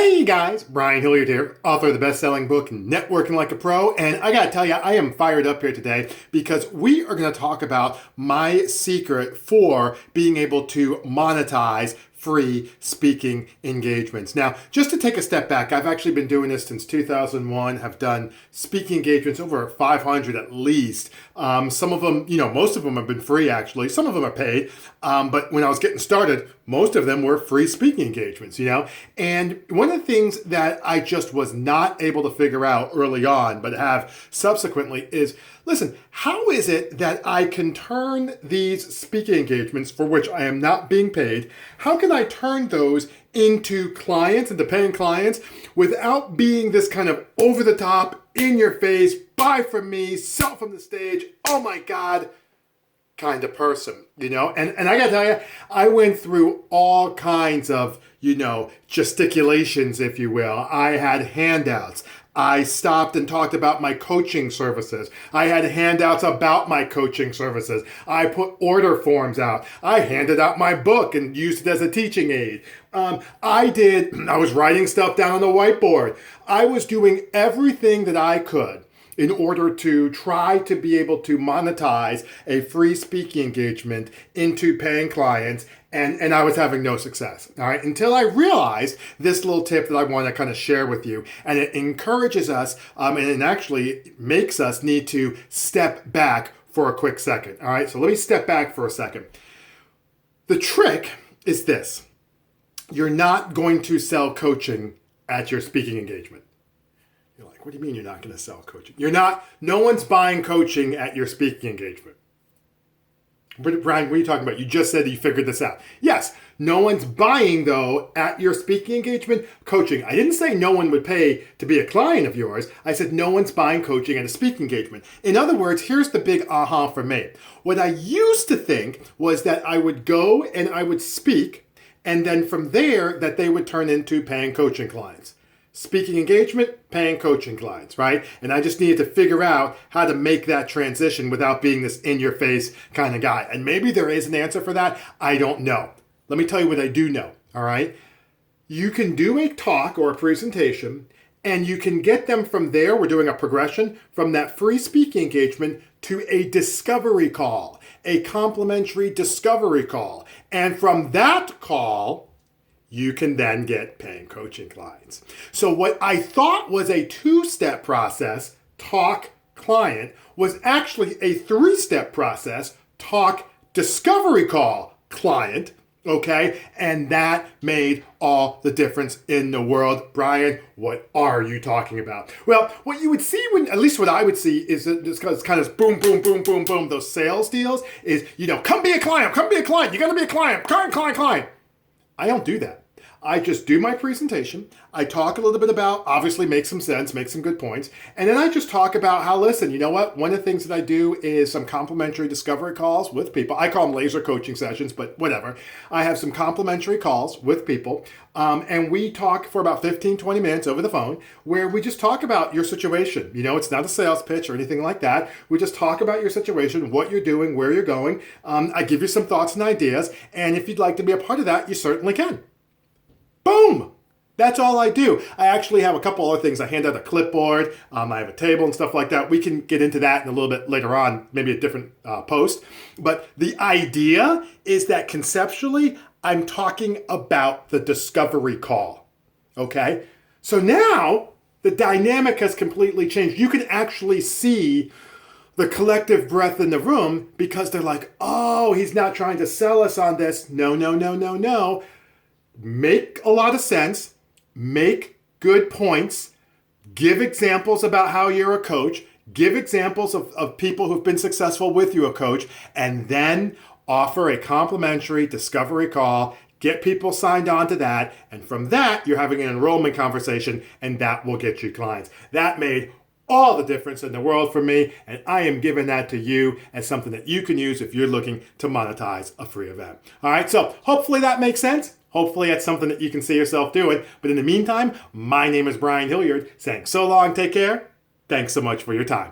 Hey guys, Brian Hilliard here, author of the best-selling book, Networking Like a Pro, and I gotta tell you, I am fired up here today because we are gonna talk about my secret for being able to monetize free speaking engagements. Now, just to take a step back, I've actually been doing this since 2001, have done speaking engagements over 500 at least. Some of them, most of them have been free actually. Some of them are paid, but when I was getting started, most of them were free speaking engagements, And one of the things that I just was not able to figure out early on, but have subsequently is, listen, how is it that I can turn these speaking engagements for which I am not being paid, how can I turn those into clients, into paying clients, without being this kind of over-the-top, in-your-face, buy from me, sell from the stage, oh my God, kind of person, And I gotta tell you, I went through all kinds of, gesticulations, if you will. I had handouts. I stopped and talked about my coaching services. I had handouts about my coaching services. I put order forms out. I handed out my book and used it as a teaching aid. I was writing stuff down on the whiteboard. I was doing everything that I could in order to try to be able to monetize a free speaking engagement into paying clients, and I was having no success, all right? Until I realized this little tip that I want to kind of share with you, and it encourages us, and it actually makes us need to step back for a quick second, all right? So let me step back for a second. The trick is this. You're not going to sell coaching at your speaking engagement. You're like, what do you mean you're not going to sell coaching? No one's buying coaching at your speaking engagement. Brian, what are you talking about? You just said that you figured this out. Yes, no one's buying, though, at your speaking engagement coaching. I didn't say no one would pay to be a client of yours. I said no one's buying coaching at a speaking engagement. In other words, here's the big aha for me. What I used to think was that I would go and I would speak, and then from there that they would turn into paying coaching clients. Speaking engagement, paying coaching clients, right? And I just needed to figure out how to make that transition without being this in-your-face kind of guy. And maybe there is an answer for that. I don't know. Let me tell you what I do know, all right? You can do a talk or a presentation, and you can get them from there. We're doing a progression from that free speaking engagement to a discovery call, a complimentary discovery call. And from that call, you can then get paying coaching clients. So what I thought was a two-step process, talk client, was actually a three-step process, talk discovery call client, okay? And that made all the difference in the world. Brian, what are you talking about? Well, what you would see at least what I would see is that this kind of boom, boom, boom, boom, boom, those sales deals is, come be a client, you're gonna be a client, client. I don't do that. I just do my presentation. I talk a little bit about, obviously make some sense, make some good points. And then I just talk about how, listen, you know what? One of the things that I do is some complimentary discovery calls with people. I call them laser coaching sessions, but whatever. I have some complimentary calls with people. And we talk for about 15, 20 minutes over the phone where we just talk about your situation. It's not a sales pitch or anything like that. We just talk about your situation, what you're doing, where you're going. I give you some thoughts and ideas. And if you'd like to be a part of that, you certainly can. Boom! That's all I do. I actually have a couple other things. I hand out a clipboard. I have a table and stuff like that. We can get into that in a little bit later on, maybe a different post. But the idea is that conceptually, I'm talking about the discovery call. Okay? So now the dynamic has completely changed. You can actually see the collective breath in the room because they're like, oh, he's not trying to sell us on this. No. Make a lot of sense, make good points, give examples about how you're a coach, give examples of people who've been successful with you, a coach, and then offer a complimentary discovery call, get people signed on to that, and from that, you're having an enrollment conversation, and that will get you clients. That made all the difference in the world for me, and I am giving that to you as something that you can use if you're looking to monetize a free event. All right, so hopefully that makes sense. Hopefully that's something that you can see yourself doing. But in the meantime, my name is Brian Hilliard saying so long, take care. Thanks so much for your time.